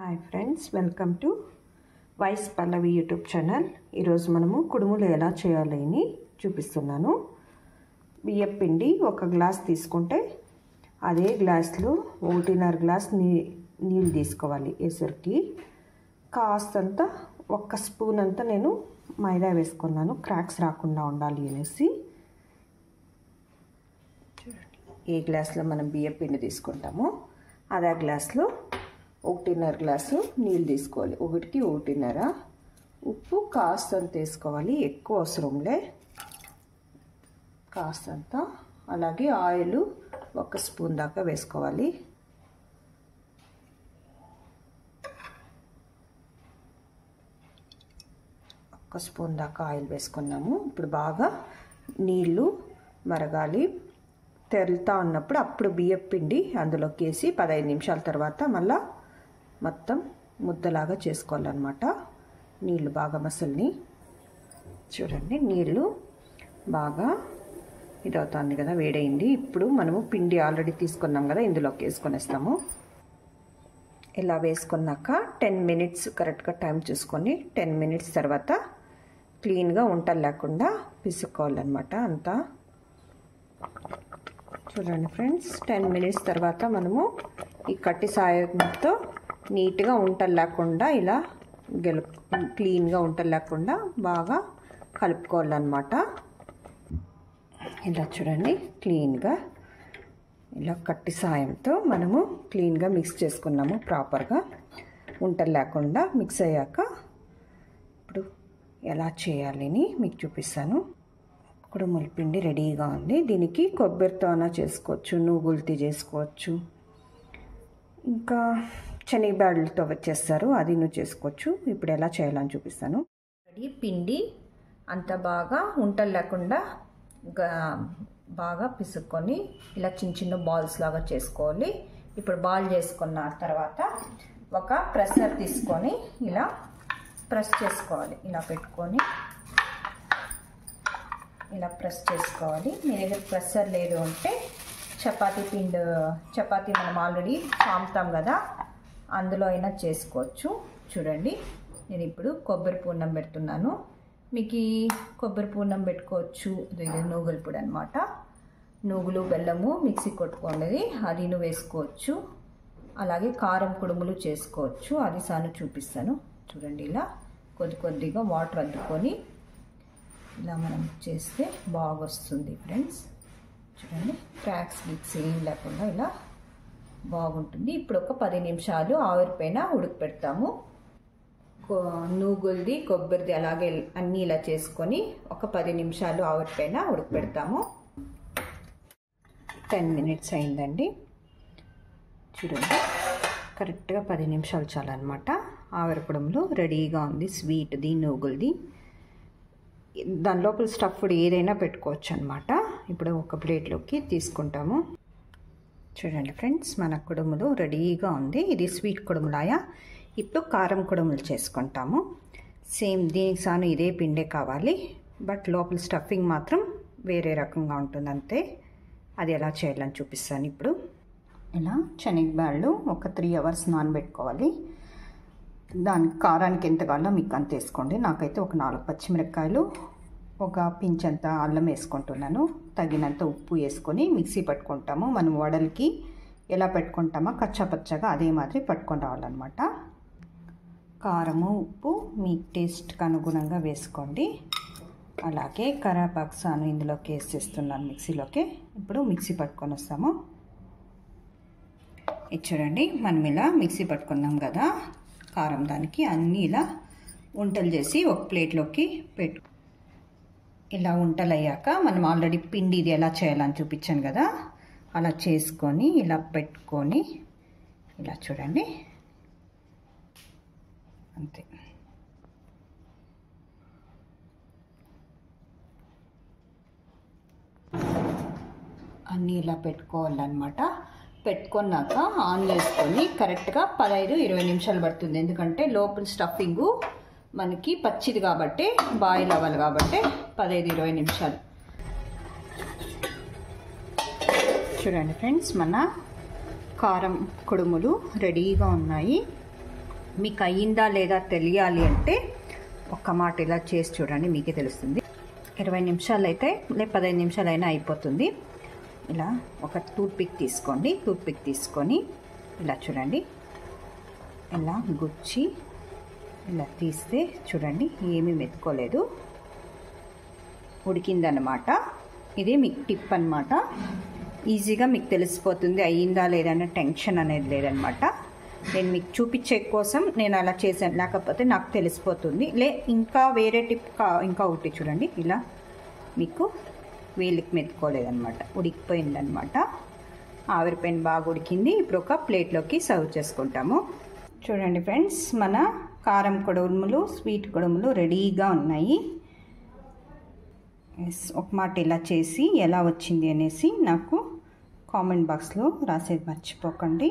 Hi friends, welcome to వైస్ Pallavi YouTube channel. ఈరోజు మనము కుడుములు ఎలా చేయాలి అని చూపిస్తున్నాను. బియ్యం పిండి 1 గ్లాస్ తీసుకుంటే అదే గ్లాస్లో 1.5 గ్లాస్ నీళ్ళు తీసుకోవాలి. ఎసరికి కాస్తంత 1 స్పూన్ అంతా నేను మైదా వేసుకున్నాను, క్రాక్స్ రాకుండా ఉండాలి అనేసి. ఏ గ్లాస్లో మనం బియ్యం పిండి తీసుకుంటామో అదే గ్లాస్లో 1.5 గ్లాసు నీళ్ళు తీసుకోవాలి. 1కి 1.5. ఉప్పు కాస్తంత వేసుకోవాలి, ఎక్కువ అవసరంలే, కాస్తంత. అలాగే ఆయిల్ 1 స్పూన్ దాకా వేసుకోవాలి. ఒక స్పూన్ దాకా ఆయిల్ వేసుకున్నాము. ఇప్పుడు బాగా నీళ్ళు మరగాలి. తెరులుతూ ఉన్నప్పుడు అప్పుడు బియ్యం పిండి అందులోకి వేసి 15 నిమిషాల తర్వాత మళ్ళీ మొత్తం ముద్దలాగా చేసుకోవాలన్నమాట. నీళ్ళు బాగా మసల్ని చూడండి, నీళ్ళు బాగా ఇదవుతుంది కదా, వేడైంది. ఇప్పుడు మనము పిండి ఆల్రెడీ తీసుకున్నాం కదా, ఇందులోకి వేసుకొనేస్తాము. ఇలా వేసుకున్నాక 10 మినిట్స్ కరెక్ట్గా టైం చూసుకొని 10 మినిట్స్ తర్వాత క్లీన్గా ఉంటలు లేకుండా పిసుక్కోవాలన్నమాట అంతా. చూడండి ఫ్రెండ్స్, 10 మినిట్స్ తర్వాత మనము ఈ కట్టి సాయంతో నీట్గా ఉంటలు లేకుండా ఇలా క్లీన్గా ఉంటలు లేకుండా బాగా కలుపుకోవాలన్నమాట. ఇలా చూడండి, క్లీన్గా ఇలా కట్టి సాయంతో మనము క్లీన్గా మిక్స్ చేసుకున్నాము. ప్రాపర్గా ఉంటలు లేకుండా మిక్స్ అయ్యాక ఇప్పుడు ఎలా చేయాలని మీకు చూపిస్తాను. కుడుముల పిండి రెడీగా ఉంది. దీనికి కొబ్బరితోన చేసుకోవచ్చు, నువ్వులతో చేసుకోవచ్చు, ఇంకా శనగబ్యాళ్ళతో చేస్తారు, అది నువ్వు చేసుకోవచ్చు. ఇప్పుడు ఎలా చేయాలని చూపిస్తాను. పిండి అంత బాగా ఉంటలు లేకుండా బాగా పిసుక్కొని ఇలా చిన్న చిన్న బాల్స్ లాగా చేసుకోవాలి. ఇప్పుడు బాల్ చేసుకున్న తర్వాత ఒక ప్రెషర్ తీసుకొని ఇలా ప్రెస్ చేసుకోవాలి. ఇలా పెట్టుకొని ఇలా ప్రెస్ చేసుకోవాలి. మీ దగ్గర ప్రెషర్ లేదు అంటే చపాతీ మనం ఆల్రెడీ పాముతాం కదా, అందులో అయినా చేసుకోవచ్చు. చూడండి, నేను ఇప్పుడు కొబ్బరి పూర్ణం పెడుతున్నాను. మీకు కొబ్బరి పూర్ణం పెట్టుకోవచ్చు. ఇది నూగుల పొడి అనమాట. నూగులు బెల్లము మిక్సీ కొట్టుకునేది, అది వేసుకోవచ్చు. అలాగే కారం కుడుములు చేసుకోవచ్చు, అది సాను చూపిస్తాను. చూడండి, ఇలా కొద్దిగా వాటర్ అద్దుకొని ఇలా మనం చేస్తే బాగా వస్తుంది ఫ్రెండ్స్. చూడండి, క్రాక్స్ గిక్స్ ఏం లేకుండా ఇలా బాగుంటుంది. ఇప్పుడు ఒక 10 నిమిషాలు ఆవిరిపైన ఉడకపెడతాము. నూగులది కొబ్బరిది అలాగే అన్నీ ఇలా చేసుకొని ఒక 10 నిమిషాలు ఆవిరిపైన ఉడకపెడతాము. 10 మినిట్స్ అయిందండి. చూడండి, కరెక్ట్గా 10 నిమిషాలు చాలన్నమాట. ఆవిరి కుడుములు రెడీగా ఉంది. స్వీట్ది, నూగులది, దాని లోపల స్టఫ్డ్ ఏదైనా పెట్టుకోవచ్చు అనమాట. ఇప్పుడు ఒక ప్లేట్లోకి తీసుకుంటాము. చూడండి ఫ్రెండ్స్, మన కుడుములు రెడీగా ఉంది. ఇది స్వీట్ కుడుములాయ. ఇప్పుడు కారం కుడుములు చేసుకుంటాము. సేమ్ దీనికి సాను ఇదే పిండే కావాలి, బట్ లోపల స్టఫింగ్ మాత్రం వేరే రకంగా ఉంటుంది అంతే. అది ఎలా చేయాలని చూపిస్తాను ఇప్పుడు. ఇలా శనగబ్యాళ్ళు ఒక 3 అవర్స్ నానబెట్టుకోవాలి. దానికి కారానికి ఎంత కావాలో మీకు అంత వేసుకోండి. నాకైతే ఒక 4 పచ్చిమిరపకాయలు, ఒక పించంత అల్లం వేసుకుంటున్నాను. తగినంత ఉప్పు వేసుకొని మిక్సీ పట్టుకుంటాము. మనం వడలకి ఎలా పెట్టుకుంటామో కచ్చాపచ్చగా అదే మాదిరి పట్టుకొని రావాలన్నమాట. కారము, ఉప్పు మీ టేస్ట్కి అనుగుణంగా వేసుకోండి. అలాగే కరివేపాకు సాను ఇందులోకి వేసేస్తున్నాను మిక్సీలోకి. ఇప్పుడు మిక్సీ పట్టుకొని వస్తాము. ఇది చూడండి, మనం ఇలా మిక్సీ పట్టుకున్నాం కదా కారం, దానికి అన్నీ ఇలా వంటలు చేసి ఒక ప్లేట్లోకి పెట్టు. ఇలా వంటలు అయ్యాక మనం ఆల్రెడీ పిండి ఇది ఎలా చేయాలని చూపించాను కదా, అలా చేసుకొని ఇలా పెట్టుకొని ఇలా చూడండి అంతే. అన్నీ ఇలా పెట్టుకోవాలన్నమాట. పెట్టుకున్నాక ఆన్ చేసుకొని కరెక్ట్గా 15-20 నిమిషాలు పడుతుంది. ఎందుకంటే లోపల స్టఫింగు మనకి పచ్చిది కాబట్టి, బాయిల్ అవ్వాలి కాబట్టి 15-20 నిమిషాలు. చూడండి ఫ్రెండ్స్, మన కారం కుడుములు రెడీగా ఉన్నాయి. మీకు అయ్యిందా లేదా తెలియాలి అంటే ఒక్క మాట ఇలా చేసి చూడండి, మీకే తెలుస్తుంది. 20 నిమిషాలు అయితే 15 నిమిషాలైనా అయిపోతుంది. ఇలా ఒక టూత్పిక్ తీసుకోండి. టూత్పిక్ తీసుకొని ఇలా చూడండి, ఇలా గుచ్చి ఇలా తీస్తే చూడండి ఏమీ మెతుకోలేదు, ఉడికిందనమాట. ఇది మీకు టిప్ అనమాట. ఈజీగా మీకు తెలిసిపోతుంది అయ్యిందా లేదన్న టెన్షన్ అనేది లేదనమాట. నేను మీకు చూపించే కోసం నేను అలా చేశాను, లేకపోతే నాకు తెలిసిపోతుంది. ఇంకా వేరే టిప్ ఇంకా ఒకటి చూడండి, ఇలా మీకు వేలికి మెతుకోలేదనమాట, ఉడికిపోయిందనమాట. ఆవిరిపోయిన బాగా ఉడికింది. ఇప్పుడు ఒక ప్లేట్లోకి సర్వ్ చేసుకుంటాము. చూడండి ఫ్రెండ్స్, మన కారం కుడుములు, స్వీట్ కుడుములు రెడీగా ఉన్నాయి. ఒక మాట ఇలా చేసి ఎలా వచ్చింది అనేసి నాకు కామెంట్ బాక్స్లో రాసేది మర్చిపోకండి.